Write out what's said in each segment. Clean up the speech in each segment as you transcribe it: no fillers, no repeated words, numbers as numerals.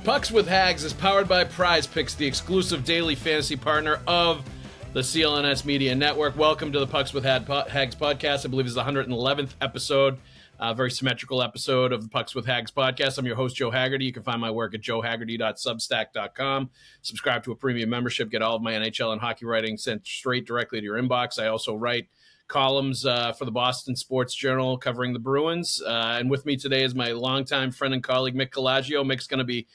Pucks with Haggs is powered by Prize Picks, the exclusive daily fantasy partner of the CLNS Media Network. Welcome to the Pucks with Haggs podcast. I believe it's the 111th episode, very symmetrical episode of the Pucks with Haggs podcast. I'm your host, Joe Haggerty. You can find my work at joehaggerty.substack.com. Subscribe to a premium membership. Get all of my NHL and hockey writing sent straight directly to your inbox. I also write columns for the Boston Sports Journal covering the Bruins. And with me today is my longtime friend and colleague, Mick Colageo. Mick's going to be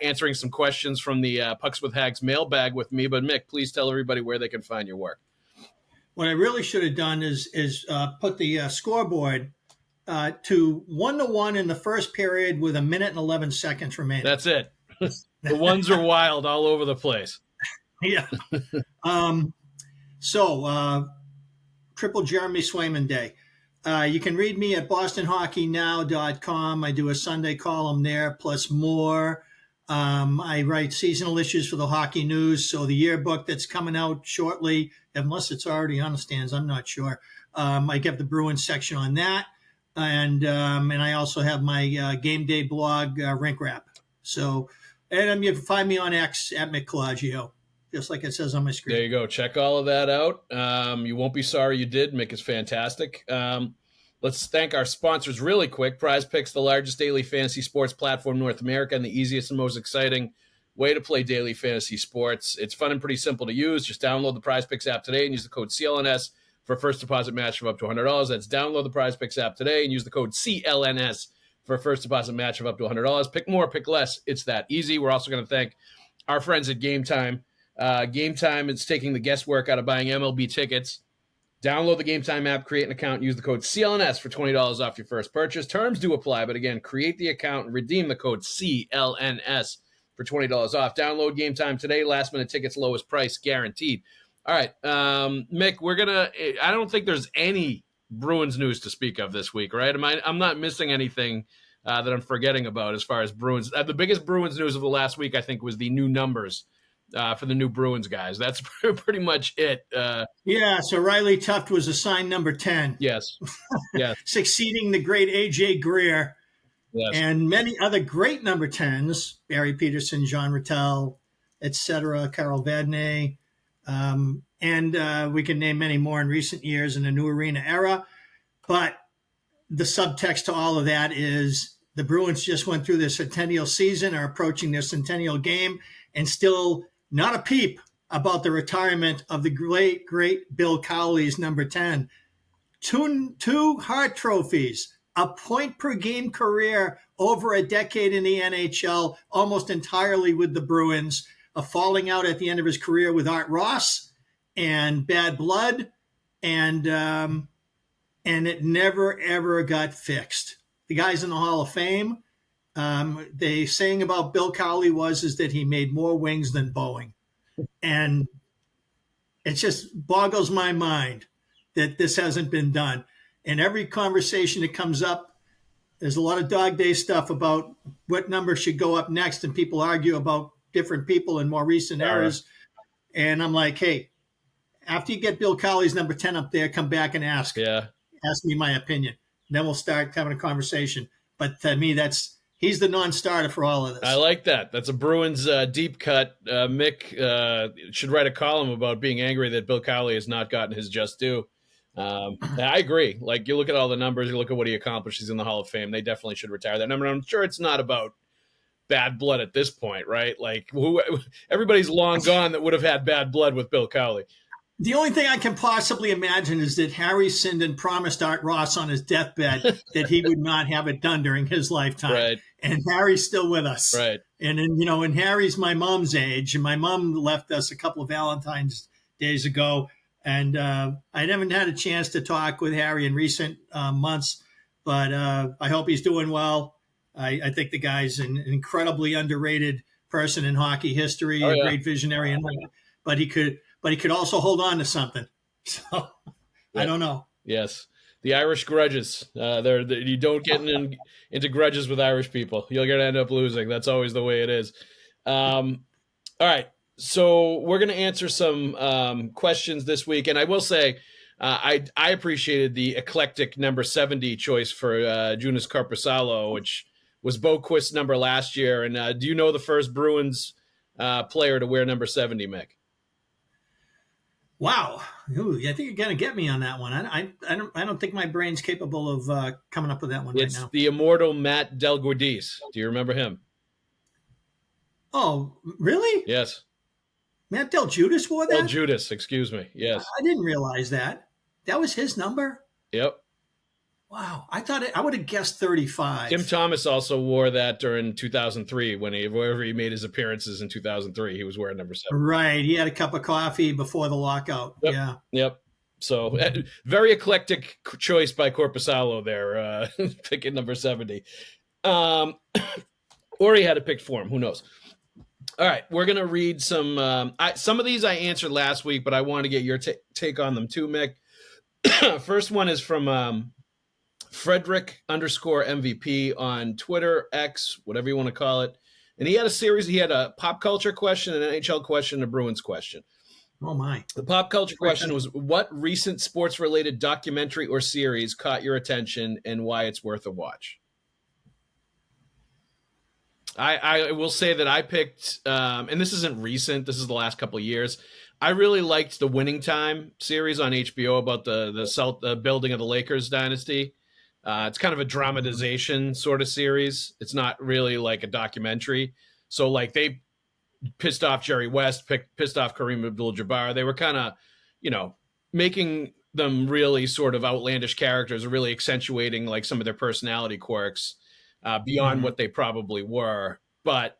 answering some questions from the Pucks with Haggs mailbag with me. But Mick, please tell everybody where they can find your work. What I really should have done is put the scoreboard to 1-1 in the first period with 1 minute and 11 seconds remaining. That's it. The ones are wild all over the place. Yeah. Triple Jeremy Swayman Day. You can read me at bostonhockeynow.com. I do a Sunday column there, plus more. I write seasonal issues for the Hockey News. So the yearbook that's coming out shortly, unless it's already on the stands, I'm not sure. I get the Bruins section on that. And I also have my game day blog, Rink Wrap. So, and you can find me on X at Mick Colageo, just like it says on my screen. There you go. Check all of that out. You won't be sorry you did. Mick is fantastic. Let's thank our sponsors really quick. Prize Picks, the largest daily fantasy sports platform in North America and the easiest and most exciting way to play daily fantasy sports. It's fun and pretty simple to use. Just download the Prize Picks app today and use the code CLNS for a first deposit match of up to $100. That's download the Prize Picks app today and use the code CLNS for a first deposit match of up to $100. Pick more, pick less. It's that easy. We're also going to thank our friends at Gametime. Gametime is taking the guesswork out of buying MLB tickets. Download the Gametime app, create an account, use the code CLNS for $20 off your first purchase. Terms do apply, but again, create the account and redeem the code CLNS for $20 off. Download Gametime today. Last minute tickets, lowest price guaranteed. All right, Mick, I don't think there's any Bruins news to speak of this week, right? I'm not missing anything that I'm forgetting about as far as Bruins. The biggest Bruins news of the last week, I think, was the new numbers for the new Bruins guys. That's pretty much it. So Riley Tuft was assigned number 10. Yes. Yes. Succeeding the great A.J. Greer. Yes. And many other great number 10s, Barry Peterson, John Rattel, etc., Carol Vadnais. And we can name many more in recent years in the new arena era. But the subtext to all of that is the Bruins just went through their centennial season, are approaching their centennial game, and still not a peep about the retirement of the great, great Bill Cowley's number 10. Two Hart trophies, a point-per-game career over a decade in the NHL, almost entirely with the Bruins, a falling out at the end of his career with Art Ross and bad blood, and it never, ever got fixed. The guy's in the Hall of Fame. The saying about Bill Cowley is that he made more wings than Boeing. And it just boggles my mind that this hasn't been done. And every conversation that comes up, there's a lot of Dog Day stuff about what number should go up next. And people argue about different people in more recent eras. And I'm like, hey, after you get Bill Cowley's number 10 up there, come back and ask me my opinion. Then we'll start having a conversation. But to me, he's the non-starter for all of this. I like that. That's a Bruins deep cut. Mick should write a column about being angry that Bill Cowley has not gotten his just due. I agree. Like, you look at all the numbers, you look at what he accomplished. He's in the Hall of Fame. They definitely should retire that number. I'm sure it's not about bad blood at this point, right? Like, everybody's long gone that would have had bad blood with Bill Cowley. The only thing I can possibly imagine is that Harry Sinden promised Art Ross on his deathbed that he would not have it done during his lifetime. Right. And Harry's still with us. Right. And Harry's my mom's age, and my mom left us a couple of Valentine's days ago. And I haven't had a chance to talk with Harry in recent months, but I hope he's doing well. I think the guy's an incredibly underrated person in hockey history, a great visionary, but he could also hold on to something. So I don't know. Yes. The Irish grudges. You don't get into grudges with Irish people. You're going to end up losing. That's always the way it is. All right. So we're going to answer some questions this week. And I will say, I appreciated the eclectic number 70 choice for Joonas Korpisalo, which was Boquist's number last year. And do you know the first Bruins player to wear number 70, Mick? Wow. Ooh, I think you're going to get me on that one. I don't think my brain's capable of coming up with that one right now. It's the immortal Matt Delguidice. Do you remember him? Oh, really? Yes. Matt Del Judas wore that? Del Judas, excuse me. Yes. I didn't realize that. That was his number? Yep. Wow. I would have guessed 35. Tim Thomas also wore that during 2003 wherever he made his appearances in 2003. He was wearing number 7. Right. He had a cup of coffee before the lockout. Yep. Yeah. Yep. So very eclectic choice by Corpusalo there, picking number 70. Or he had it picked for him. Who knows? All right. We're going to read some of these I answered last week, but I want to get your take on them too, Mick. First one is from Frederick _MVP on Twitter, X, whatever you want to call it. And he had a series. He had a pop culture question, an NHL question, a Bruins question. Oh, my. The pop culture question was, what recent sports-related documentary or series caught your attention and why it's worth a watch? I will say that I picked, and this isn't recent, this is the last couple of years, I really liked the Winning Time series on HBO about the building of the Lakers dynasty. It's kind of a dramatization sort of series. It's not really like a documentary. So like they pissed off Jerry West, pissed off Kareem Abdul-Jabbar. They were kind of, making them really sort of outlandish characters, really accentuating like some of their personality quirks beyond what they probably were. But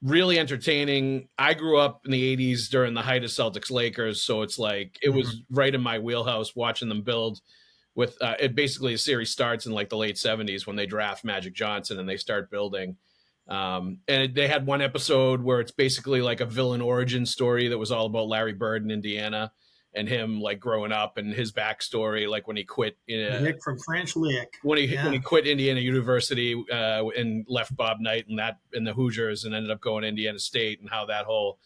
really entertaining. I grew up in the 80s during the height of Celtics Lakers. So it's like, it was right in my wheelhouse watching them build with it. Basically, the series starts in like the late 70s when they draft Magic Johnson and they start building. And they had one episode where it's basically like a villain origin story that was all about Larry Bird in Indiana and him like growing up and his backstory, like when he quit Rick from French Lick. When he quit Indiana University and left Bob Knight and the Hoosiers and ended up going to Indiana State, and how that whole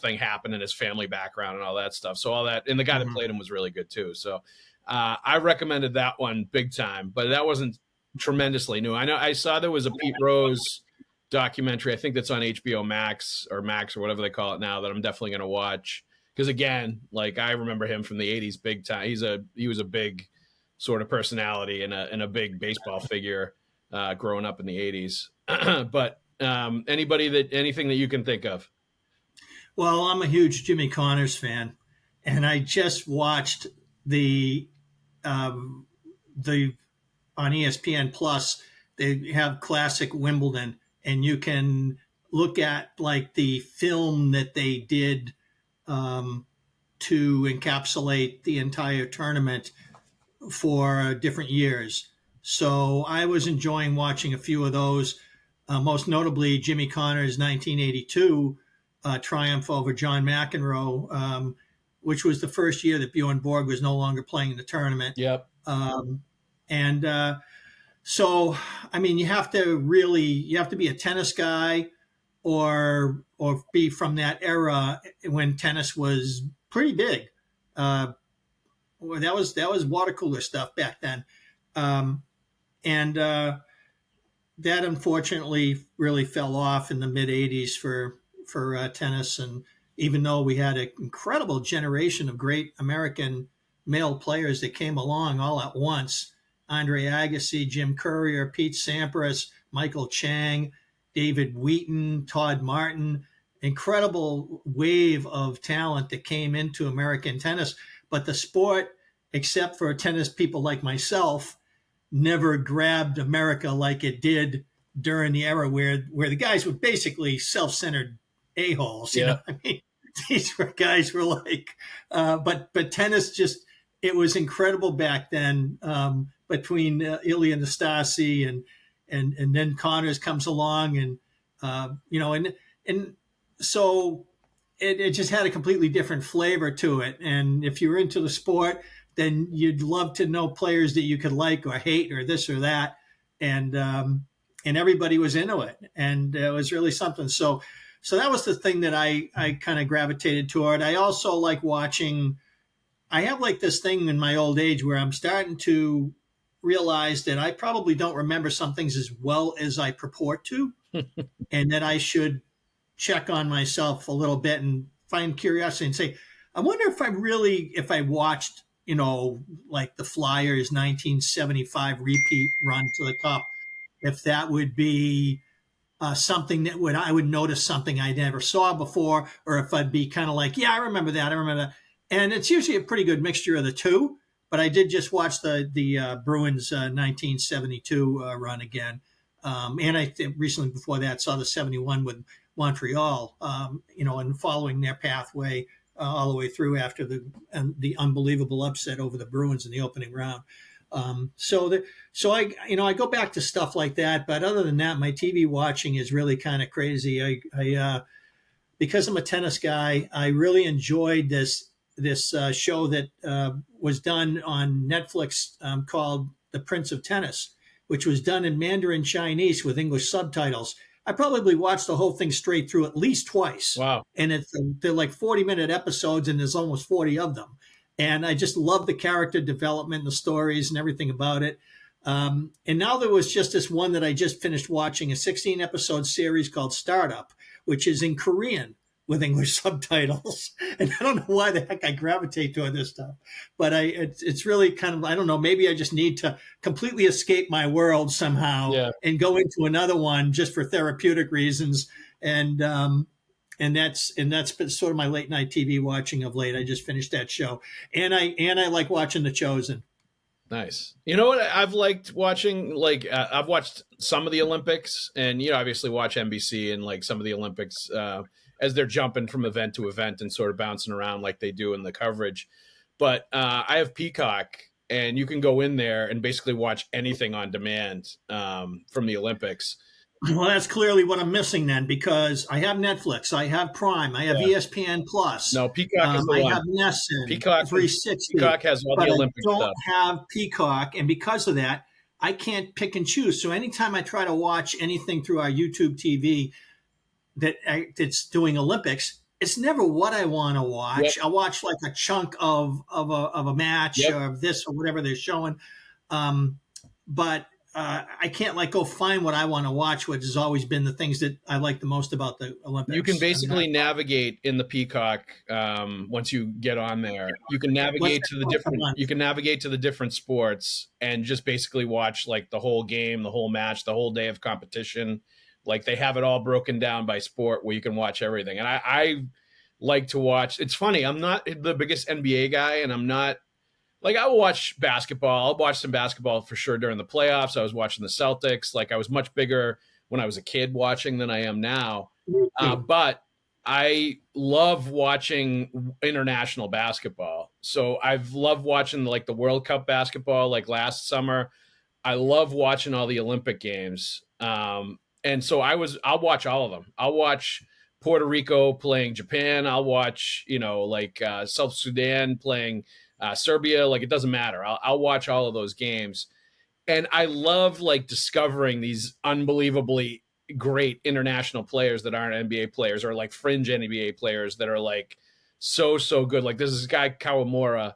thing happened and his family background and all that stuff. So all that, and the guy that played him was really good too. So I recommended that one big time, but that wasn't tremendously new. I know I saw there was a Pete Rose documentary. I think that's on HBO Max or whatever they call it now, that I'm definitely going to watch. Because again, like I remember him from the 80s big time. He was a big sort of personality and a big baseball figure growing up in the 80s. But anything that you can think of? Well, I'm a huge Jimmy Connors fan, and I just watched the on ESPN Plus. They have Classic Wimbledon, and you can look at like the film that they did to encapsulate the entire tournament for different years. So I was enjoying watching a few of those, most notably Jimmy Connors' 1982 triumph over John McEnroe, which was the first year that Bjorn Borg was no longer playing in the tournament. Yep. So, I mean, you have to be a tennis guy or be from that era when tennis was pretty big. That was water cooler stuff back then. That unfortunately really fell off in the mid 80s for tennis. And even though we had an incredible generation of great American male players that came along all at once, Andre Agassi, Jim Courier, Pete Sampras, Michael Chang, David Wheaton, Todd Martin, incredible wave of talent that came into American tennis. But the sport, except for tennis people like myself, never grabbed America like it did during the era where the guys were basically self-centered a-holes. You know, I mean, these guys were like, but tennis just, it was incredible back then, between Ilya Nastasi and then Connors comes along and so it just had a completely different flavor to it. And if you're into the sport, then you'd love to know players that you could like or hate or this or that. And everybody was into it, and it was really something. So that was the thing that I kind of gravitated toward. I also like watching. I have like this thing in my old age where I'm starting to realized that I probably don't remember some things as well as I purport to, and that I should check on myself a little bit and find curiosity and say, I wonder if I watched, like the Flyers 1975 repeat run to the cup, if that would be something that I would notice something I never saw before, or if I'd be kind of like, yeah, I remember that. And it's usually a pretty good mixture of the two. But I did just watch the Bruins 1972 run again. And I think recently before that saw the 71 with Montreal, and following their pathway all the way through after the unbelievable upset over the Bruins in the opening round. So I go back to stuff like that. But other than that, my TV watching is really kind of crazy. I because I'm a tennis guy, I really enjoyed this show that was done on Netflix called The Prince of Tennis, which was done in Mandarin Chinese with English subtitles. I probably watched the whole thing straight through at least twice. Wow. And they're like 40-minute episodes, and there's almost 40 of them. And I just love the character development, the stories, and everything about it. And now there was just this one that I just finished watching, a 16-episode series called Startup, which is in Korean with English subtitles. And I don't know why the heck I gravitate toward this stuff, but it's really kind of, I don't know, maybe I just need to completely escape my world somehow and go into another one just for therapeutic reasons. And that's been sort of my late night TV watching of late. I just finished that show, and I like watching The Chosen. Nice. You know what I've liked watching? Like I've watched some of the Olympics, and obviously watch NBC and like some of the Olympics as they're jumping from event to event and sort of bouncing around like they do in the coverage. But I have Peacock, and you can go in there and basically watch anything on demand from the Olympics. Well, that's clearly what I'm missing then, because I have Netflix, I have Prime, I have ESPN Plus. No, Peacock is the I one. have Nessun, Peacock 360. Peacock has all the Olympic stuff. I don't have Peacock, and because of that, I can't pick and choose. So anytime I try to watch anything through our YouTube TV that's doing Olympics, it's never what I want to watch. Yep. I watch like a chunk of a match or of this or whatever they're showing, but I can't like go find what I want to watch, which has always been the things that I like the most about the Olympics. You can basically navigate in the Peacock once you get on there. You can navigate to the different. You can navigate to the different sports and just basically watch like the whole game, the whole match, the whole day of competition. Like they have it all broken down by sport where you can watch everything. And I like to watch. It's funny. I'm not the biggest NBA guy, and I'm not. Like, I will watch basketball. I'll watch some basketball for sure during the playoffs. I was watching the Celtics. Like, I was much bigger when I was a kid watching than I am now. But I love watching international basketball. So I've loved watching, like, the World Cup basketball, like, last summer. I love watching all the Olympic games. And so I'll watch all of them. I'll watch Puerto Rico playing Japan. I'll watch, South Sudan playing Serbia. Like, it doesn't matter. I'll watch all of those games. And I love like discovering these unbelievably great international players that aren't NBA players, or like fringe NBA players that are like so good. Like there's this guy Kawamura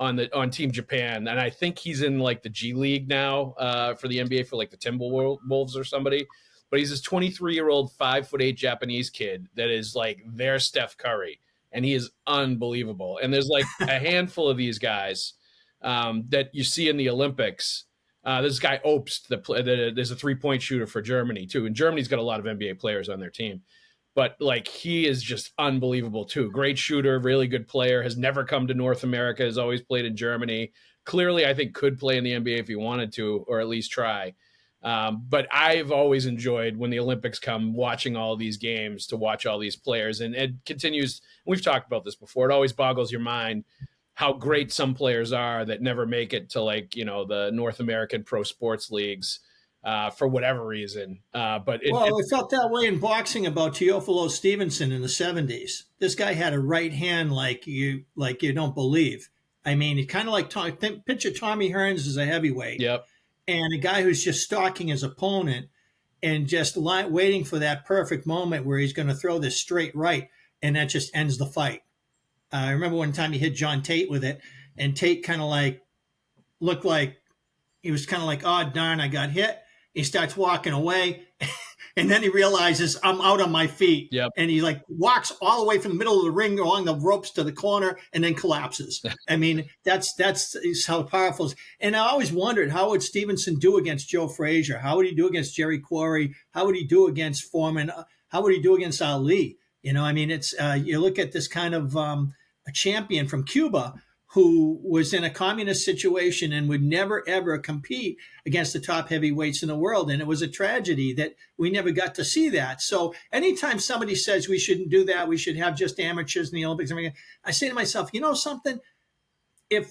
on Team Japan, and I think he's in like the G League now for the NBA for like the Timberwolves or somebody. But he's this 23-year-old 5'8" Japanese kid that is like their Steph Curry. And he is unbelievable. And there's like a handful of these guys that you see in the Olympics. This guy Obst, there's a 3-point shooter for Germany too. And Germany's got a lot of NBA players on their team. But like he is just unbelievable too. Great shooter, really good player, has never come to North America, has always played in Germany. Clearly, I think could play in the NBA if he wanted to, or at least try. But I've always enjoyed when the Olympics come, watching all these games, to watch all these players. And it continues. We've talked about this before. It always boggles your mind how great some players are that never make it to the North American pro sports leagues for whatever reason. It felt that way in boxing about Teofilo Stevenson in the 70s. This guy had a right hand like you don't believe. I mean, it kind of like picture Tommy Hearns as a heavyweight. Yep. And a guy who's just stalking his opponent and just waiting for that perfect moment where he's going to throw this straight right, and that just ends the fight. I remember one time he hit John Tate with it, and Tate kind of like looked like he was kind of like, oh, darn, I got hit. He starts walking away. And then he realizes I'm out on my feet. Yep. And he like walks all the way from the middle of the ring along the ropes to the corner and then collapses. I mean, that's how powerful it is. And I always wondered, how would Stevenson do against Joe Frazier? How would he do against Jerry Quarry? How would he do against Foreman? How would he do against Ali? You know, I mean, it's you look at this kind of a champion from Cuba who was in a communist situation and would never, ever compete against the top heavyweights in the world. And it was a tragedy that we never got to see that. So anytime somebody says we shouldn't do that, we should have just amateurs in the Olympics, I say to myself, you know something? If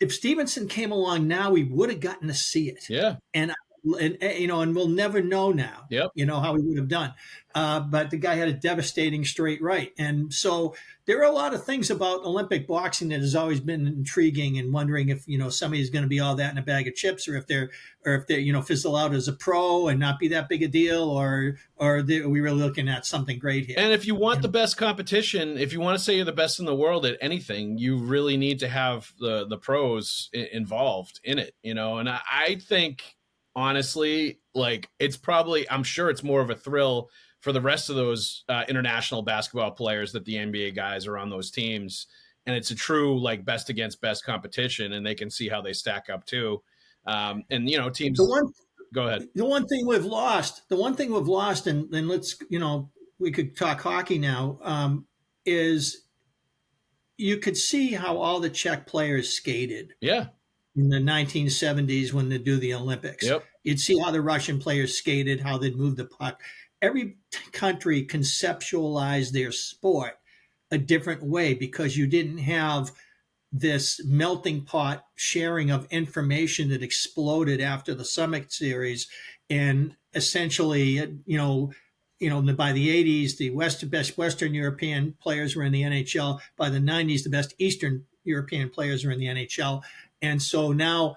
Stevenson came along now, we would have gotten to see it. Yeah. And you know, and we'll never know now, Yep. you know, how he would have done. But the guy had a devastating straight right. And so there are a lot of things about Olympic boxing that has always been intriguing, and wondering if, you know, somebody's going to be all that in a bag of chips, or if they're, you know, fizzle out as a pro and not be that big a deal, or are we really looking at something great here? And if you want the best competition, if you want to say you're the best in the world at anything, you really need to have the pros involved in it, you know? And I think, honestly, like, it's probably, I'm sure it's more of a thrill for the rest of those international basketball players that the NBA guys are on those teams. And it's a true, like, best against best competition, and they can see how they stack up too. And, you know, teams, go ahead. The one thing we've lost, and let's, you know, we could talk hockey now, is you could see how all the Czech players skated. Yeah. In the 1970s when they do the Olympics. Yep. You'd see how the Russian players skated, how they'd move the puck. Every country conceptualized their sport a different way, because you didn't have this melting pot sharing of information that exploded after the Summit Series. And essentially, you know, by the 80s, the best Western European players were in the NHL. By the 90s, the best Eastern European players were in the NHL. And so now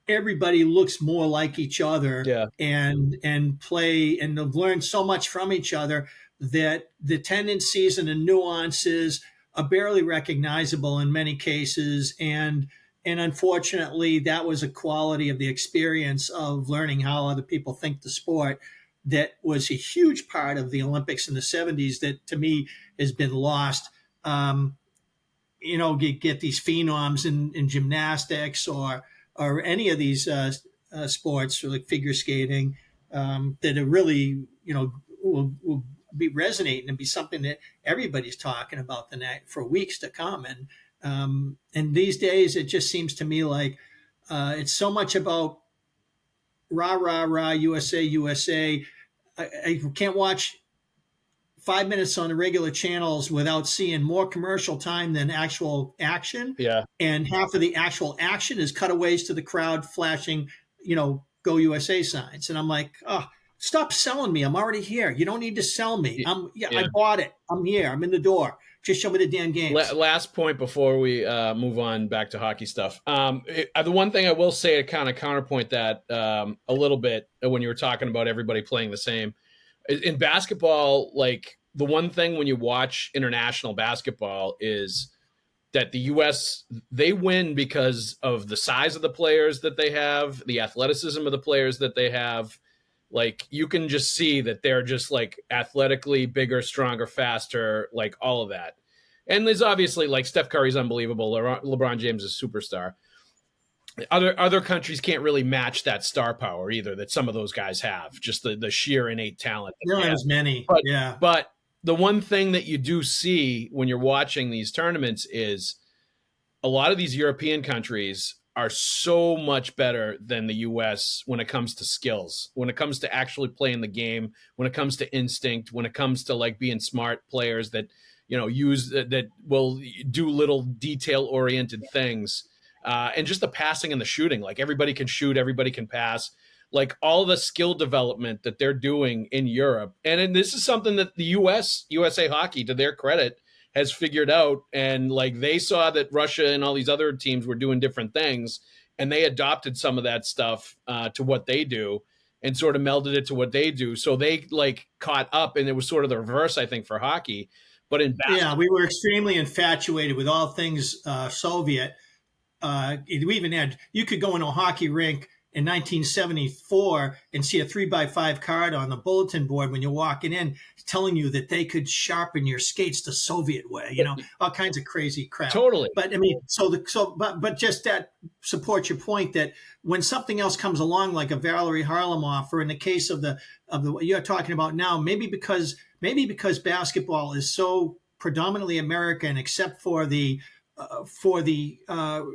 everybody looks more like each other, and play, and have learned so much from each other that the tendencies and the nuances are barely recognizable in many cases. And unfortunately, that was a quality of the experience of learning how other people think the sport that was a huge part of the Olympics in the 70s that, to me, has been lost. You know, get these phenoms in gymnastics or any of these sports, or like figure skating, that are really, you know, will be resonating and be something that everybody's talking about the night for weeks to come. And these days, it just seems to me like it's so much about rah, rah, rah, USA, USA. I can't watch 5 minutes on the regular channels without seeing more commercial time than actual action. Yeah. And half of the actual action is cutaways to the crowd flashing, you know, Go USA signs. And I'm like, oh, stop selling me. I'm already here. You don't need to sell me. I bought it. I'm here. I'm in the door. Just show me the damn games. Last point before we move on back to hockey stuff. The one thing I will say to kind of counterpoint that a little bit, when you were talking about everybody playing the same, in basketball, like, the one thing when you watch international basketball is that the U.S., they win because of the size of the players that they have, the athleticism of the players that they have. Like, you can just see that they're just, like, athletically bigger, stronger, faster, like, all of that. And there's obviously, like, Steph Curry's unbelievable. LeBron James is a superstar. Other countries can't really match that star power either that some of those guys have, just the sheer innate talent. There aren't as many. But the one thing that you do see when you're watching these tournaments is a lot of these European countries are so much better than the U.S. when it comes to skills, when it comes to actually playing the game, when it comes to instinct, when it comes to, like, being smart players that, you know, use that will do little detail-oriented things. And just the passing and the shooting, like, everybody can shoot, everybody can pass, like, all the skill development that they're doing in Europe. And this is something that the USA Hockey, to their credit, has figured out. And, like, they saw that Russia and all these other teams were doing different things, and they adopted some of that stuff to what they do and sort of melded it to what they do. So they, like, caught up, and it was sort of the reverse, I think, for hockey. But in basketball, we were extremely infatuated with all things Soviet. We even had, you could go in a hockey rink in 1974 and see a 3x5 card on the bulletin board when you're walking in telling you that they could sharpen your skates the Soviet way, you know, all kinds of crazy crap. Totally. But I mean, but just that supports your point that when something else comes along, like a Valerie Harlamoff, or in the case of the what you're talking about now, maybe because basketball is so predominantly American, except for the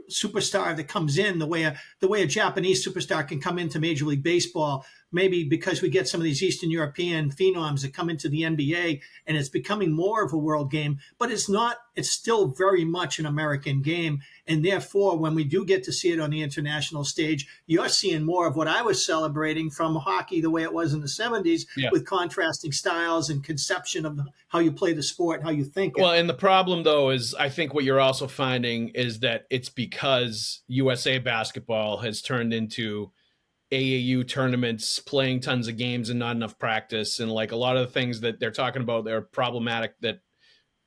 superstar that comes in, the way a Japanese superstar can come into Major League Baseball. Maybe because we get some of these Eastern European phenoms that come into the NBA, and it's becoming more of a world game, but it's not. It's still very much an American game, and therefore, when we do get to see it on the international stage, you're seeing more of what I was celebrating from hockey, the way it was in the 70s, with contrasting styles and conception of how you play the sport, how you think. Well, and the problem, though, is I think what you're also finding is that it's because USA basketball has turned into AAU tournaments, playing tons of games and not enough practice. And like a lot of the things that they're talking about, they're problematic, that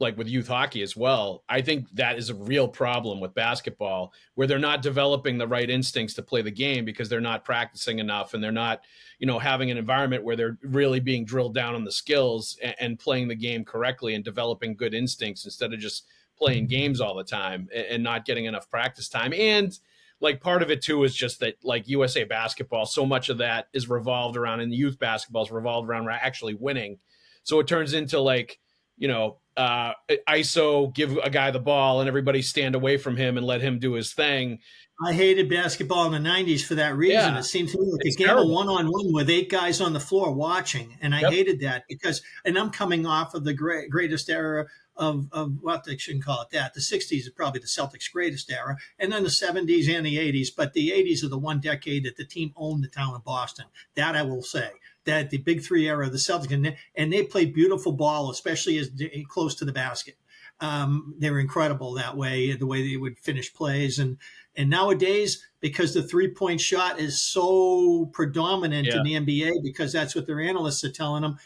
like with youth hockey as well. I think that is a real problem with basketball, where they're not developing the right instincts to play the game because they're not practicing enough, and they're not, you know, having an environment where they're really being drilled down on the skills and playing the game correctly and developing good instincts instead of just playing games all the time and not getting enough practice time. And like part of it too is just that like USA basketball, so much of that is revolved around, and youth basketball is revolved around actually winning. So it turns into like, you know, ISO, give a guy the ball and everybody stand away from him and let him do his thing. I hated basketball in the 90s for that reason. It seemed to me like a game of one-on-one with 8 guys on the floor watching. And I hated that because, and I'm coming off of the greatest era of what they shouldn't call it that. The 60s is probably the Celtics' greatest era, and then the 70s and the 80s. But the 80s are the one decade that the team owned the town of Boston. That I will say. That the Big Three era of the Celtics, and they played beautiful ball, especially as close to the basket. They were incredible that way, the way they would finish plays. And nowadays, because the three-point shot is so predominant in the NBA, because that's what their analysts are telling them,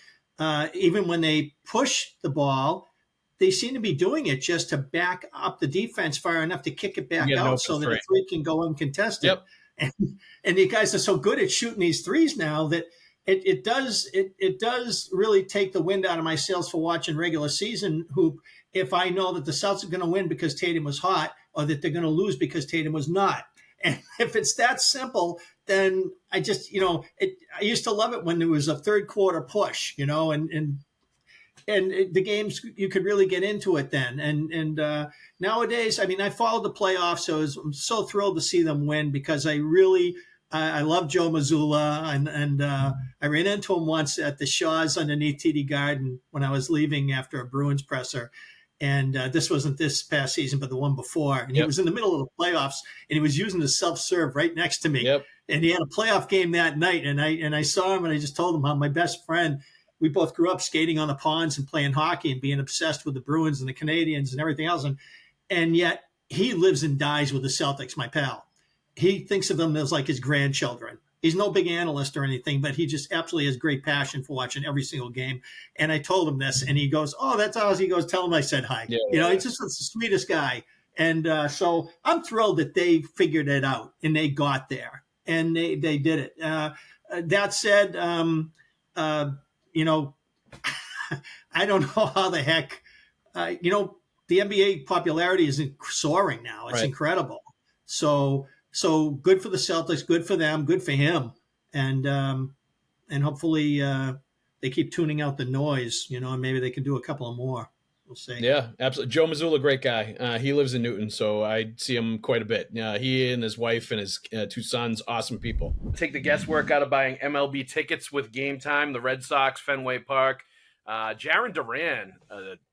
even when they push the ball, they seem to be doing it just to back up the defense far enough to kick it back out so that a three can go uncontested. And the guys are so good at shooting these threes now that it does really take the wind out of my sails for watching regular season hoop if I know that the Celtics are going to win because Tatum was hot, or that they're going to lose because Tatum was not. And if it's that simple, then I just, you know, I used to love it when there was a third quarter push, you know, and the games, you could really get into it then. And nowadays, I mean, I followed the playoffs, so I'm so thrilled to see them win because I love Joe Mazzulla, and I ran into him once at the Shaw's underneath TD Garden when I was leaving after a Bruins presser. And this wasn't this past season, but the one before. And he was in the middle of the playoffs, and he was using the self-serve right next to me. And he had a playoff game that night, and I saw him, and I just told him how my best friend, we both grew up skating on the ponds and playing hockey and being obsessed with the Bruins and the Canadians and everything else. And yet he lives and dies with the Celtics, my pal. He thinks of them as like his grandchildren. He's no big analyst or anything, but he just absolutely has great passion for watching every single game. And I told him this, and he goes, "Oh, that's how." He goes, "Tell him I said hi." He's just the sweetest guy. And so I'm thrilled that they figured it out and they got there and they did it. That said, you know, I don't know how the heck, you know, the NBA popularity is soaring now. It's incredible. So good for the Celtics, good for them, good for him. And hopefully they keep tuning out the noise, you know, and maybe they can do a couple of more. We'll see. Yeah, absolutely. Joe Mazzulla, great guy. He lives in Newton, so I see him quite a bit. He and his wife and his 2 sons, awesome people. Take the guesswork out of buying MLB tickets with Gametime, the Red Sox, Fenway Park. Jarren Duran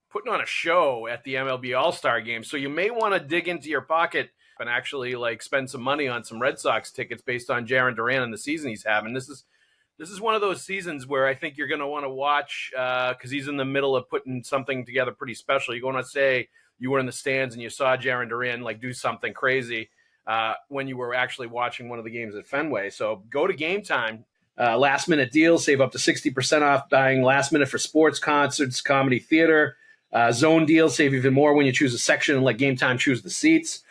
putting on a show at the MLB All-Star Game, so you may want to dig into your pocket and actually like spend some money on some Red Sox tickets based on Jarren Duran and the season he's having. This is one of those seasons where I think you're going to want to watch because he's in the middle of putting something together pretty special. You're going to say you were in the stands and you saw Jarren Duran like do something crazy when you were actually watching one of the games at Fenway. So go to Gametime. Last minute deals, save up to 60% off buying last minute for sports, concerts, comedy, theater. Zone deals, save even more when you choose a section and let Gametime choose the seats.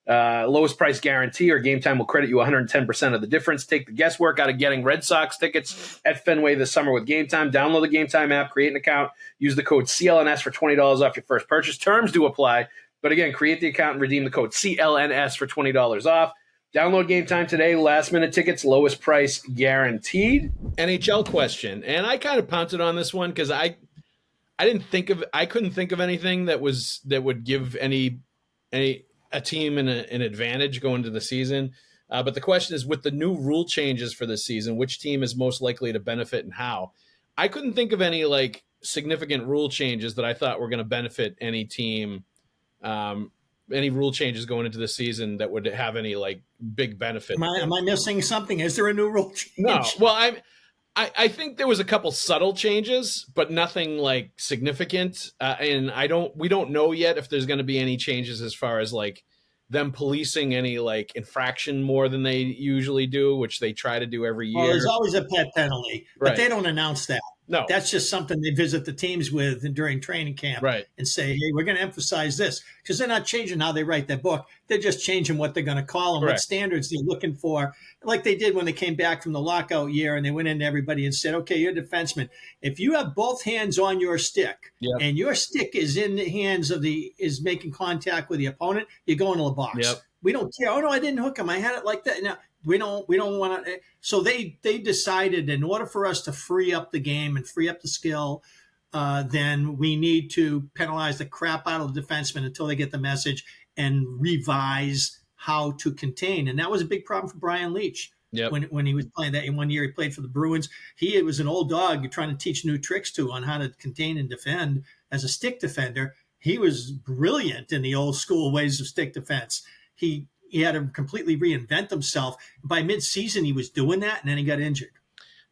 Lowest price guarantee, or Gametime will credit you 110% of the difference. Take the guesswork out of getting Red Sox tickets at Fenway this summer with Gametime. Download the Gametime app, create an account, use the code CLNS for $20 off your first purchase. Terms do apply. But again, create the account and redeem the code CLNS for $20 off. Download Gametime today. Last minute tickets, lowest price guaranteed. NHL question. And I kind of pounced on this one because I couldn't think of anything that would give a team an advantage going to the season. But the question is, with the new rule changes for this season, which team is most likely to benefit and how? I couldn't think of any like significant rule changes that I thought were going to benefit any team. Any rule changes going into the season that would have any like big benefit. Am I missing something? Is there a new rule change? No. Well, I think there was a couple subtle changes, but nothing like significant. And we don't know yet if there's going to be any changes as far as like them policing any like infraction more than they usually do, which they try to do every year. Well, there's always a pet penalty, but they don't announce that. No, that's just something they visit the teams with during training camp, and say, "Hey, we're going to emphasize this," because they're not changing how they write their book. They're just changing what they're going to call them, what standards they're looking for, like they did when they came back from the lockout year and they went into everybody and said, "Okay, you're a defenseman. If you have both hands on your stick and your stick is in the hands of is making contact with the opponent, you're going to the box. Yep. We don't care. Oh no, I didn't hook him. I had it like that." Now, we don't want to. So they decided, in order for us to free up the game and free up the skill, then we need to penalize the crap out of the defensemen until they get the message and revise how to contain. And that was a big problem for Brian Leach when he was playing that. In 1 year, he played for the Bruins. He was an old dog trying to teach new tricks to on how to contain and defend as a stick defender. He was brilliant in the old school ways of stick defense. He had to completely reinvent himself. By mid-season, he was doing that, and then he got injured.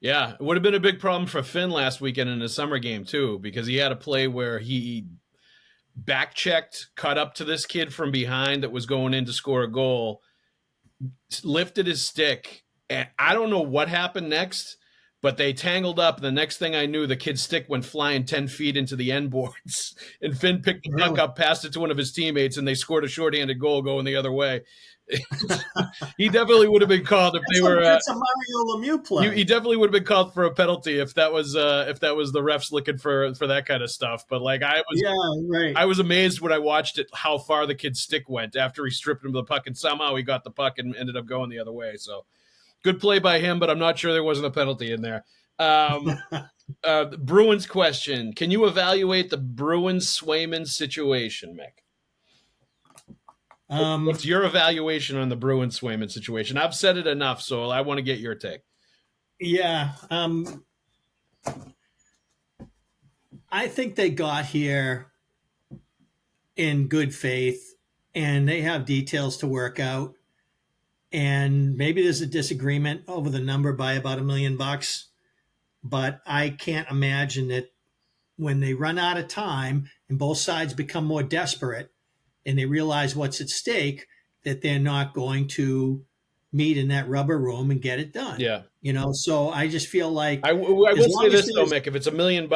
Yeah, it would have been a big problem for Finn last weekend in the summer game, too, because he had a play where he back-checked, cut up to this kid from behind that was going in to score a goal, lifted his stick, and I don't know what happened next, but they tangled up. The next thing I knew, the kid's stick went flying 10 feet into the end boards, and Finn picked the puck up, passed it to one of his teammates, and they scored a shorthanded goal going the other way. He definitely would have been called if they were. That's a Mario Lemieux play. He definitely would have been called for a penalty if that was the refs looking for that kind of stuff. But like I was amazed when I watched it how far the kid's stick went after he stripped him of the puck, and somehow he got the puck and ended up going the other way. So good play by him, but I'm not sure there wasn't a penalty in there. The Bruins question: can you evaluate the Bruins Swayman situation, Mick? What's your evaluation on the Bruins Swayman situation? I've said it enough, so I want to get your take. Yeah. I think they got here in good faith, and they have details to work out. And maybe there's a disagreement over the number by about $1 million, but I can't imagine that when they run out of time and both sides become more desperate, and they realize what's at stake, that they're not going to meet in that rubber room and get it done. Yeah. So I just feel like I will say this though, Mick, if it's $1 million,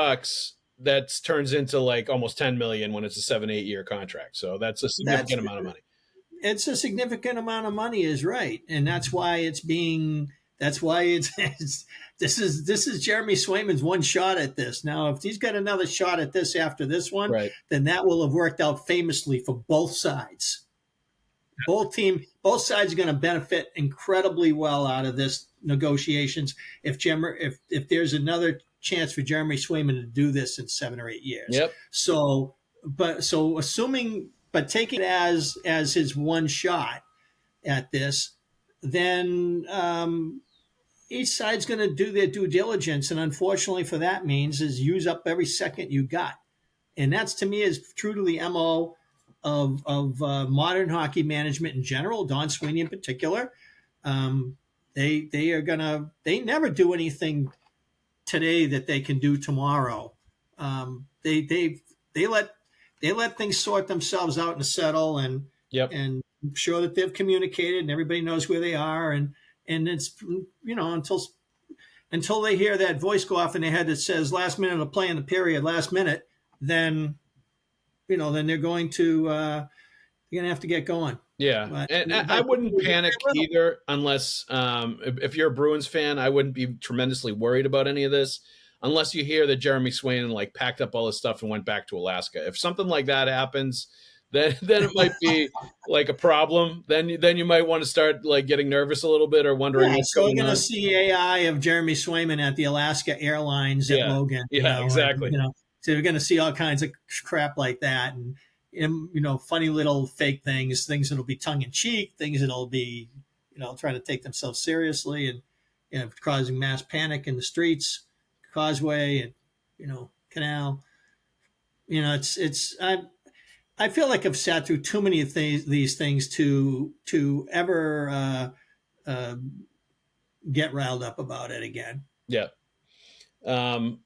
that turns into like almost 10 million when it's a 7-8 year contract. So that's a significant amount of money. It's a significant amount of money is right. And that's why this is Jeremy Swayman's one shot at this. Now, if he's got another shot at this after this one, then that will have worked out famously for both sides. Both sides are going to benefit incredibly well out of this negotiations if there's another chance for Jeremy Swayman to do this in 7 or 8 years. Yep. But taking it as his one shot at this, then each side's going to do their due diligence, and unfortunately for that means is use up every second you got, and that's to me is true to the MO of modern hockey management in general. Don Sweeney in particular, they never do anything today that they can do tomorrow. They let things sort themselves out and settle, and show that they've communicated and everybody knows where they are, and it's until they hear that voice go off in their head that says last minute of play in the period, last minute, then they're going to have to get going. Yeah, But, and I but wouldn't very panic little. either unless if you're a Bruins fan, I wouldn't be tremendously worried about any of this unless you hear that Jeremy Swayman like packed up all his stuff and went back to Alaska. If something like that happens, then it might be like a problem. Then you might want to start like getting nervous a little bit or wondering Yeah, what's so we're going going to on. see AI of Jeremy Swayman at the Alaska Airlines at Yeah, Logan, yeah, or exactly. so we're going to see all kinds of crap like that, and funny little fake things that'll be tongue in cheek, things that'll be trying to take themselves seriously, and causing mass panic in the streets, Causeway, and Canal. I feel like I've sat through too many of these things to ever uh, get riled up about it again. Yeah. Um,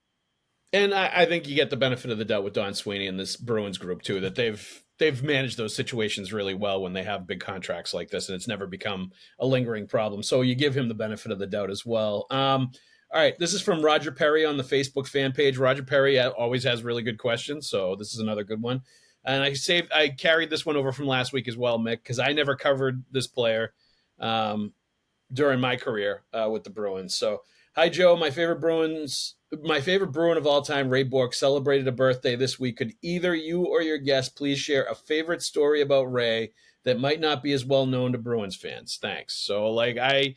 And I think you get the benefit of the doubt with Don Sweeney and this Bruins group too, that they've managed those situations really well when they have big contracts like this, and it's never become a lingering problem. So you give him the benefit of the doubt as well. All right, this is from Roger Perry on the Facebook fan page. Roger Perry always has really good questions, so this is another good one. And I carried this one over from last week as well, Mick, because I never covered this player during my career with the Bruins. So, hi Joe, my favorite Bruin of all time, Ray Bourque, celebrated a birthday this week. Could either you or your guest please share a favorite story about Ray that might not be as well known to Bruins fans? Thanks. So, like, I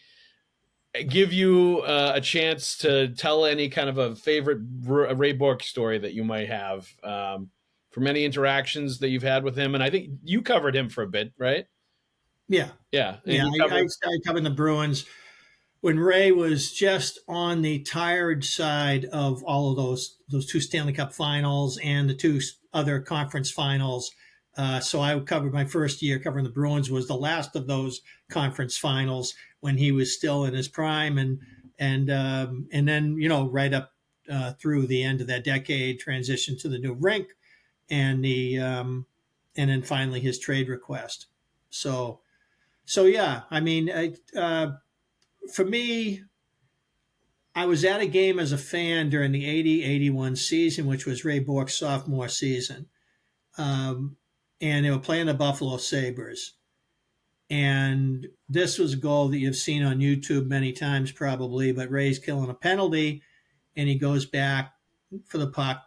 give you a chance to tell any kind of a favorite Ray Bourque story that you might have from any interactions that you've had with him. And I think you covered him for a bit, right? Yeah, Yeah, and yeah. you I covered. started covering the Bruins when Ray was just on the tired side of all of those two Stanley Cup finals and the two other conference finals. So I covered my first year covering the Bruins was the last of those conference finals when he was still in his prime, and then right up through the end of that decade, transition to the new rink, and and then finally his trade request. So yeah, I mean, for me, I was at a game as a fan during the 80-81 season, which was Ray Bourque's sophomore season. And they were playing the Buffalo Sabres. And this was a goal that you've seen on YouTube many times probably, but Ray's killing a penalty and he goes back for the puck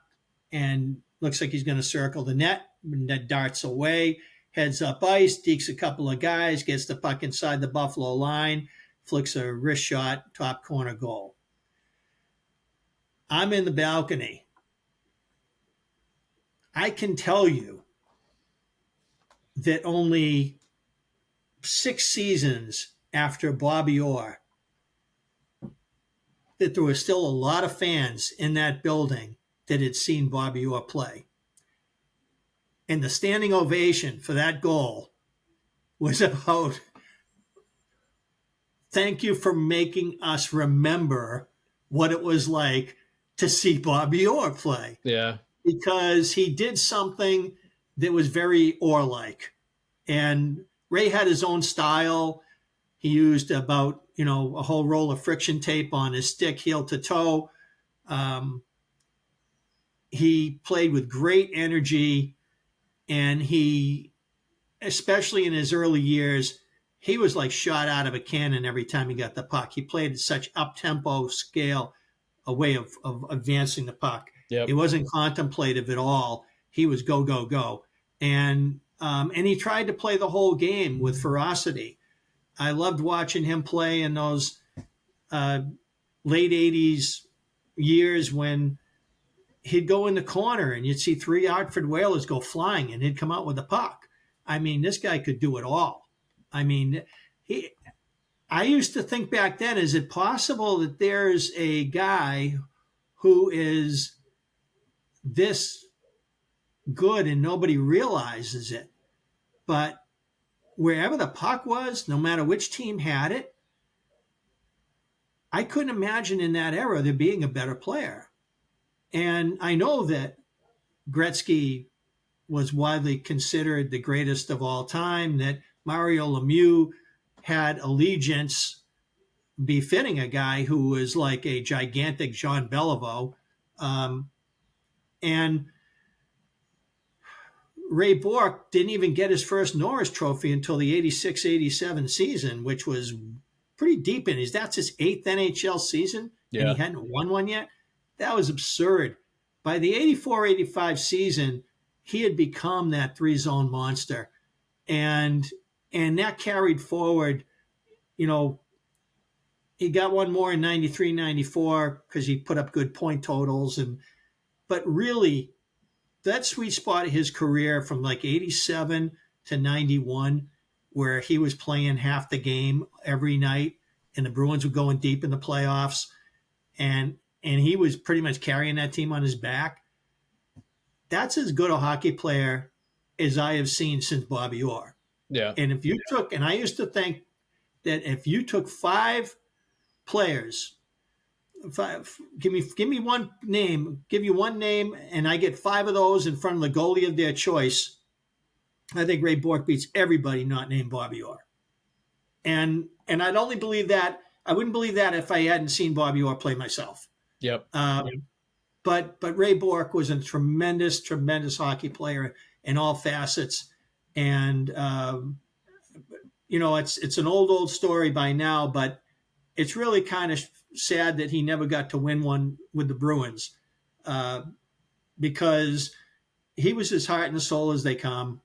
and looks like he's going to circle the net. And that darts away, heads up ice, dekes a couple of guys, gets the puck inside the Buffalo line, flicks a wrist shot, top corner goal. I'm in the balcony. I can tell you that only 6 seasons after Bobby Orr, that there were still a lot of fans in that building that had seen Bobby Orr play. And the standing ovation for that goal was about, thank you for making us remember what it was like to see Bobby Orr play. Yeah. Because he did something that was very Orr-like. And Ray had his own style. He used about, a whole roll of friction tape on his stick, heel to toe. He played with great energy, and he, especially in his early years, he was like shot out of a cannon every time he got the puck. He played at such up-tempo scale, a way of advancing the puck. Yep. It wasn't contemplative at all. He was go, go, go. And he tried to play the whole game with ferocity. I loved watching him play in those late 80s years when he'd go in the corner and you'd see 3 Hartford Whalers go flying and he'd come out with the puck. I mean, this guy could do it all. I mean, I used to think back then, is it possible that there's a guy who is this good and nobody realizes it? But wherever the puck was, no matter which team had it, I couldn't imagine in that era there being a better player. And I know that Gretzky was widely considered the greatest of all time, that Mario Lemieux had allegiance befitting a guy who was like a gigantic Jean Beliveau. And Ray Bourque didn't even get his first Norris Trophy until the 86-87 season, which was pretty deep in his. That's his 8th NHL season, and he hadn't won one yet. That was absurd. By the 84-85 season, he had become that three-zone monster, and that carried forward. You know, he got one more in 93-94 because he put up good point totals, but really, that sweet spot of his career from like 87 to 91, where he was playing half the game every night and the Bruins were going deep in the playoffs, and he was pretty much carrying that team on his back. That's as good a hockey player as I have seen since Bobby Orr. Yeah. And if you took, and I used to think that if you took 5 players, give me one name, give you one name, and I get 5 of those in front of the goalie of their choice, I think Ray Bourque beats everybody not named Bobby Orr. And I'd only believe that, I wouldn't believe that if I hadn't seen Bobby Orr play myself. Yep. But Ray Bourque was a tremendous, tremendous hockey player in all facets. And, you know, it's an old story by now, but it's really kind of sad that he never got to win one with the Bruins, because he was as heart and soul as they come.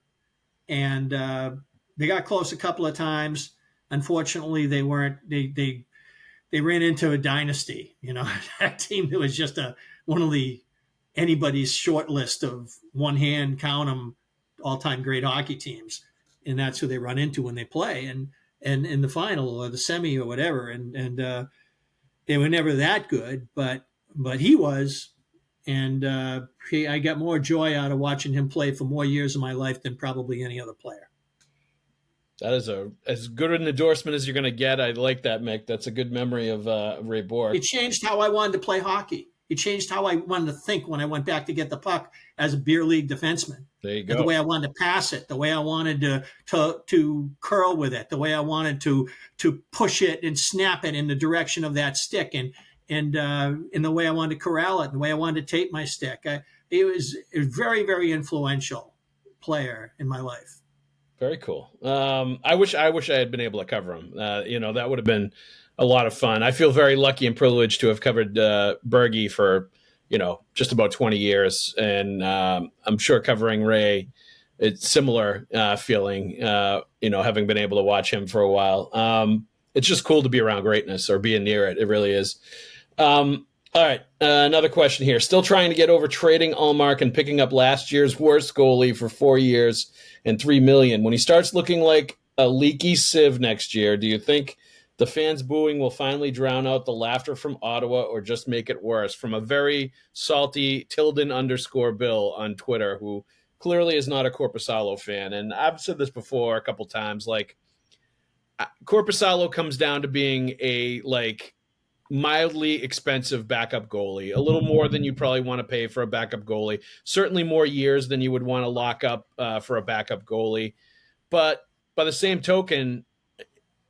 And they got close a couple of times. Unfortunately, they weren't. They ran into a dynasty. You know, that team that was just one of anybody's short list of one hand count them all-time great hockey teams, and that's who they run into when they play and in the final or the semi or whatever. And they were never that good, but he was. And I got more joy out of watching him play for more years of my life than probably any other player. That is as good an endorsement as you're going to get. I like that, Mick. That's a good memory of Ray Bourque. It changed how I wanted to play hockey. It changed how I wanted to think when I went back to get the puck as a beer league defenseman. There you go. The way I wanted to pass it, the way I wanted to curl with it, the way I wanted to push it and snap it in the direction of that stick, and in the way I wanted to corral it, the way I wanted to tape my stick. It was a very, very influential player in my life. Very cool. I wish I had been able to cover him. You know, that would have been a lot of fun. I feel very lucky and privileged to have covered Bergie for, you know, just about 20 years. And I'm sure covering Ray, it's similar feeling, you know, having been able to watch him for a while. It's just cool to be around greatness or being near it. It really is. All right, another question here. Still trying to get over trading Ullmark and picking up last year's worst goalie for 4 years and $3 million. When he starts looking like a leaky sieve next year, do you think the fans booing will finally drown out the laughter from Ottawa or just make it worse? From a very salty Tilden_Bill on Twitter, who clearly is not a Korpisalo fan. And I've said this before a couple times, like, Korpisalo comes down to being a, like, mildly expensive backup goalie, a little more than you'd probably want to pay for a backup goalie, certainly more years than you would want to lock up for a backup goalie. But by the same token,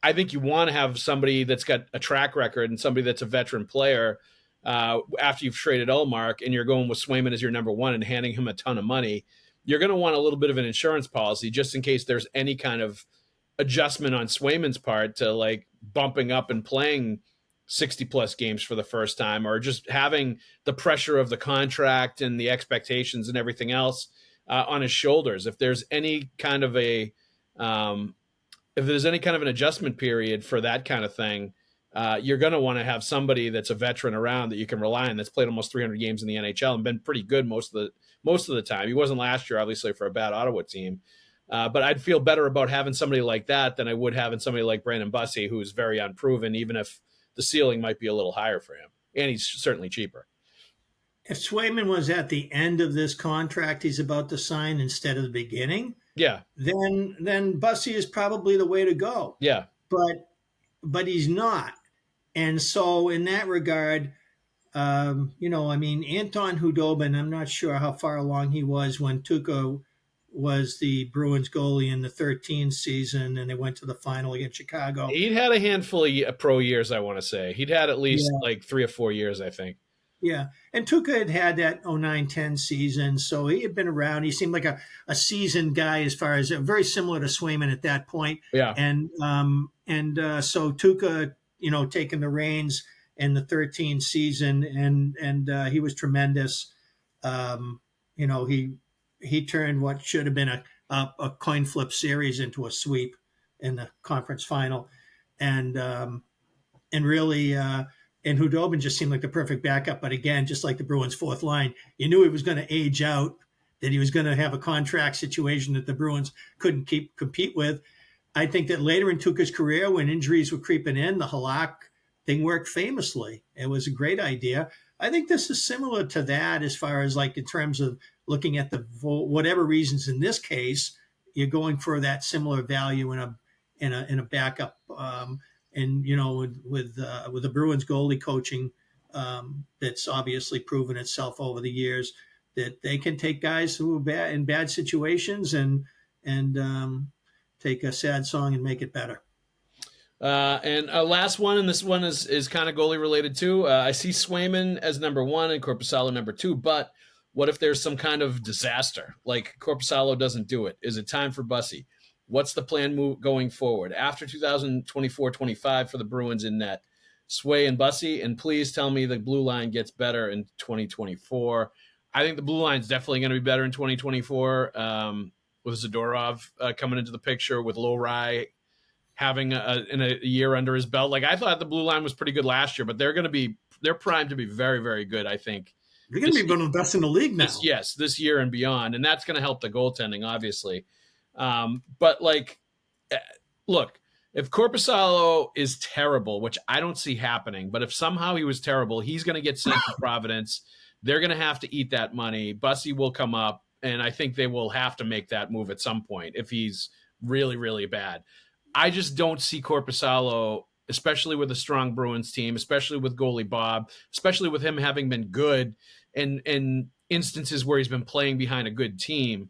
I think you want to have somebody that's got a track record and somebody that's a veteran player after you've traded Ullmark and you're going with Swayman as your number one and handing him a ton of money. You're going to want a little bit of an insurance policy just in case there's any kind of adjustment on Swayman's part to, like, bumping up and playing 60 plus games for the first time, or just having the pressure of the contract and the expectations and everything else on his shoulders. If there's any kind of an adjustment period for that kind of thing, you're going to want to have somebody that's a veteran around that you can rely on, that's played almost 300 games in the NHL and been pretty good most of the time. He wasn't last year, obviously, for a bad Ottawa team. But I'd feel better about having somebody like that than I would having somebody like Brandon Bussey, who's very unproven, even if the ceiling might be a little higher for him. And he's certainly cheaper. If Swayman was at the end of this contract he's about to sign instead of the beginning, yeah, then Bussey is probably the way to go. Yeah. But he's not. And so in that regard, Anton Hudobin, I'm not sure how far along he was when Tuukka was the Bruins goalie in the 13 season and they went to the final against Chicago. He'd had a handful of pro years, I want to say. He'd had at least like 3 or 4 years, I think. Yeah. And Tuca had that 09-10 season, so he had been around. He seemed like a seasoned guy as far as very similar to Swayman at that point. Yeah. So Tuca, taking the reins in the 13 season, and he was tremendous. Um, he turned what should have been a coin flip series into a sweep in the conference final, and really, and Hudobin just seemed like the perfect backup. But again, just like the Bruins' fourth line, you knew he was going to age out, that he was going to have a contract situation that the Bruins couldn't compete with. I think that later in Tuca's career, when injuries were creeping in, the Halak thing worked famously. It was a great idea. I think this is similar to that as far as like in terms of looking at the whatever reasons in this case, you're going for that similar value in a backup. And with the Bruins goalie coaching, that's obviously proven itself over the years, that they can take guys who are in bad situations and take a sad song and make it better. And a last one, and this one is kind of goalie related too. I see Swayman as number one and Korpisalo number two, but what if there's some kind of disaster, like Korpisalo doesn't do it? Is it time for Bussy? What's the plan going forward after 2024-25 for the Bruins in net? Sway and Bussy, and please tell me the blue line gets better in 2024. I think the blue line is definitely going to be better in 2024 with Zadorov coming into the picture, with Lohrei having a year under his belt. Like, I thought the blue line was pretty good last year, but they're primed to be very, very good, I think. They're going to be one of the best in the league now. This year and beyond, and that's going to help the goaltending, obviously. But like, look, if Korpisalo is terrible, which I don't see happening, but if somehow he was terrible, he's going to get sent to Providence. They're going to have to eat that money. Bussy will come up, and I think they will have to make that move at some point if he's really, really bad. I just don't see Korpisalo, especially with a strong Bruins team, especially with goalie Bob, especially with him having been good in instances where he's been playing behind a good team.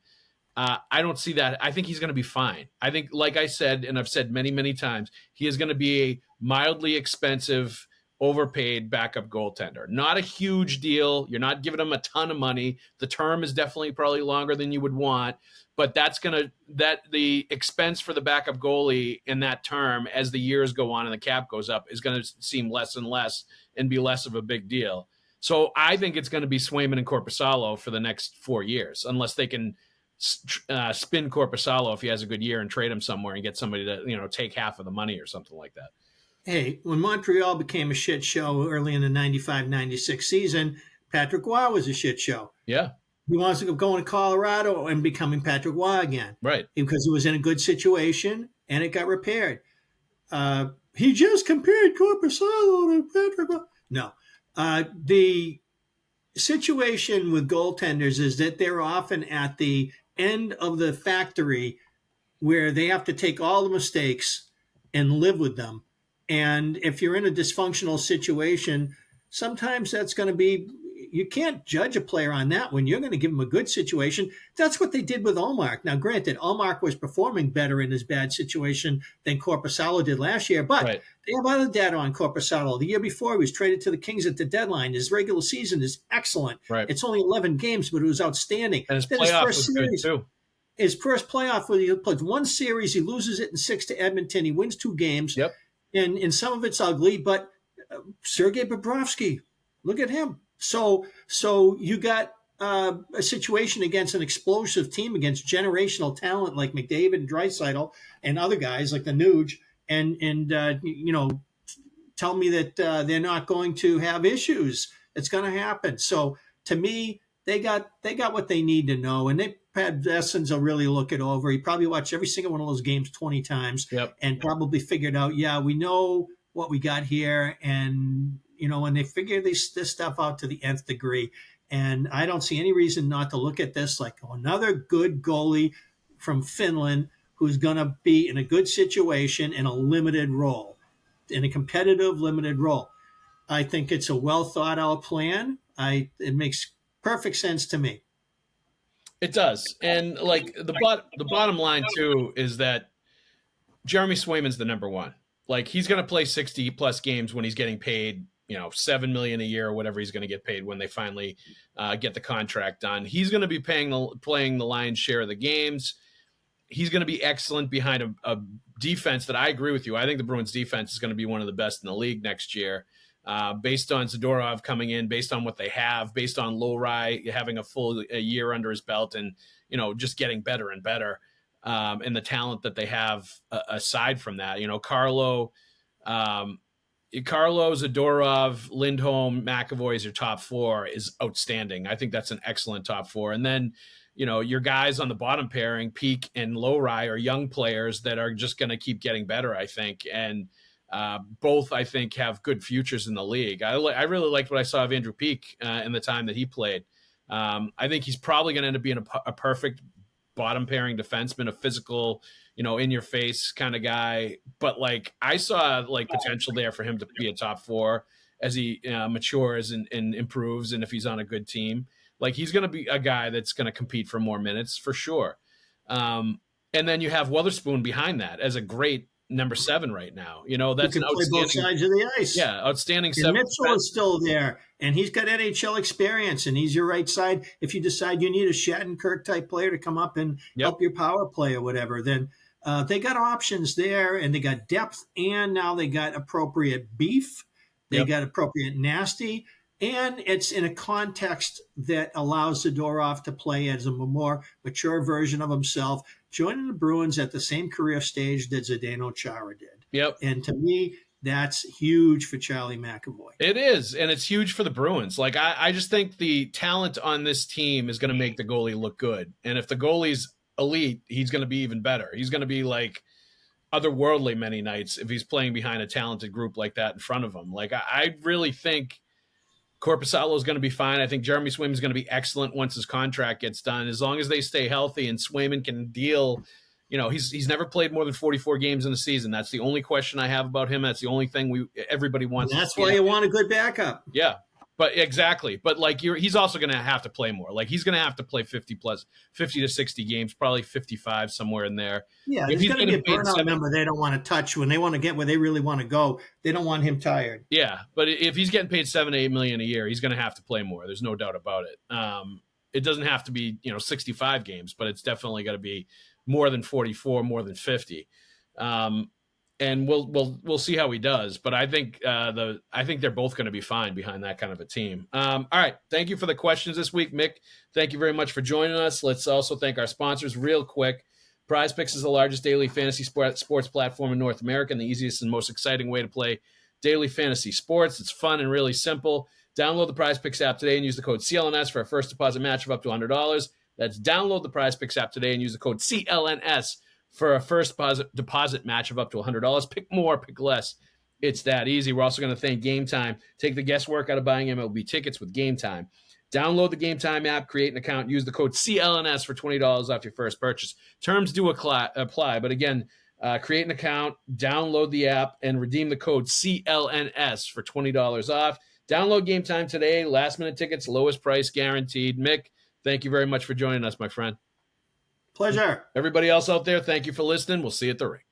I don't see that. I think he's going to be fine. I think, like I said, and I've said many, many times, he is going to be a mildly expensive, overpaid backup goaltender. Not a huge deal. You're not giving him a ton of money. The term is definitely probably longer than you would want, but the expense for the backup goalie in that term, as the years go on and the cap goes up, is going to seem less and less and be less of a big deal. So I think it's going to be Swayman and Korpisalo for the next 4 years, unless they can spin Korpisalo if he has a good year and trade him somewhere and get somebody to take half of the money or something like that. Hey, when Montreal became a shit show early in the 95-96 season, Patrick Roy was a shit show. Yeah. He wants to go to Colorado and becoming Patrick Roy again. Right. Because he was in a good situation and it got repaired. He just compared Korpisalo to Patrick Roy. No. The situation with goaltenders is that they're often at the end of the factory where they have to take all the mistakes and live with them. And if you're in a dysfunctional situation, sometimes that's going to be, you can't judge a player on that when you're going to give him a good situation. That's what they did with Ullmark. Now, granted, Ullmark was performing better in his bad situation than Korpisalo did last year, but right. They have other data on Korpisalo. The year before, he was traded to the Kings at the deadline. His regular season is excellent. Right. It's only 11 games, but it was outstanding. And his playoff was good too. His first playoff, where he played one series, he loses it in 6 to Edmonton. He wins 2 games. Yep. And some of it's ugly, but Sergei Bobrovsky, look at him. So you got a situation against an explosive team, against generational talent like McDavid and Draisaitl and other guys like the Nuge, and tell me that they're not going to have issues. It's going to happen. So to me, they got what they need to know, and they had Essens will really look it over. He probably watched every single one of those games 20 times, and probably figured out, we know what we got here, and and they figure this stuff out to the nth degree. And I don't see any reason not to look at this like another good goalie from Finland who's going to be in a good situation in a limited role, in a competitive limited role. I think it's a well thought out plan. It makes perfect sense to me. It does. And like the bottom line too is that Jeremy Swayman's the number one. Like, he's going to play 60 plus games when he's getting paid $7 million a year or whatever he's going to get paid when they finally get the contract done. He's going to be playing the lion's share of the games. He's going to be excellent behind a defense that I agree with you. I think the Bruins defense is going to be one of the best in the league next year. Based on Zadorov coming in, based on what they have, based on Lowry having a year under his belt and, just getting better and better. And the talent that they have aside from that, Carlo, Zadorov, Lindholm, McAvoy is your top four is outstanding. I think that's an excellent top four. And then, your guys on the bottom pairing, Peak and Lowry, are young players that are just going to keep getting better, I think. And both, I think, have good futures in the league. I really liked what I saw of Andrew Peak in the time that he played. I think he's probably going to end up being a perfect bottom pairing defenseman, a physical, in your face kind of guy. But I saw potential there for him to be a top four as he matures and improves. And if he's on a good team, he's going to be a guy that's going to compete for more minutes for sure. And then you have Weatherspoon behind that as a great number 7 right now. That's an outstanding, play both sides of the ice. Yeah, outstanding. And Mitchell is still there, and he's got NHL experience, and he's your right side. If you decide you need a Shattenkirk type player to come up and help your power play or whatever, then they got options there, and they got depth, and now they got appropriate beef. They got appropriate nasty, and it's in a context that allows Zadorov to play as a more mature version of himself, joining the Bruins at the same career stage that Zdeno Chara did. Yep. And to me, that's huge for Charlie McAvoy. It is, and it's huge for the Bruins. I just think the talent on this team is going to make the goalie look good. And if the goalie's elite, he's going to be even better. He's going to be otherworldly many nights if he's playing behind a talented group like that in front of him. I really think Korpisalo is going to be fine. I think Jeremy Swayman is going to be excellent once his contract gets done, as long as they stay healthy and Swayman can deal. He's never played more than 44 games in a season. That's the only question I have about him. That's the only thing everybody wants. And that's why you want a good backup. Yeah, but exactly. But he's also going to have to play more. He's going to have to play 50 to 60 games, probably 55 somewhere in there. Yeah, there's going to be a burnout number they don't want to touch when they want to get where they really want to go. They don't want him tired. Yeah, but if he's getting paid $7 to $8 million a year, he's going to have to play more. There's no doubt about it. It doesn't have to be 65 games, but it's definitely got to be more than 44, more than 50. And we'll see how he does. But I think they're both going to be fine behind that kind of a team. All right. Thank you for the questions this week, Mick. Thank you very much for joining us. Let's also thank our sponsors real quick. Prize Picks is the largest daily fantasy sports platform in North America and the easiest and most exciting way to play daily fantasy sports. It's fun and really simple. Download the Prize Picks app today and use the code CLNS for a first deposit match of up to $100. That's download the Prize Picks app today and use the code CLNS for a first deposit match of up to $100. Pick more, pick less. It's that easy. We're also going to thank Gametime. Take the guesswork out of buying MLB tickets with Gametime. Download the Gametime app, create an account, use the code CLNS for $20 off your first purchase. Terms do apply, but again, create an account, download the app, and redeem the code CLNS for $20 off. Download Gametime today. Last-minute tickets, lowest price guaranteed. Mick, thank you very much for joining us, my friend. Pleasure. Everybody else out there, thank you for listening. We'll see you at the rink.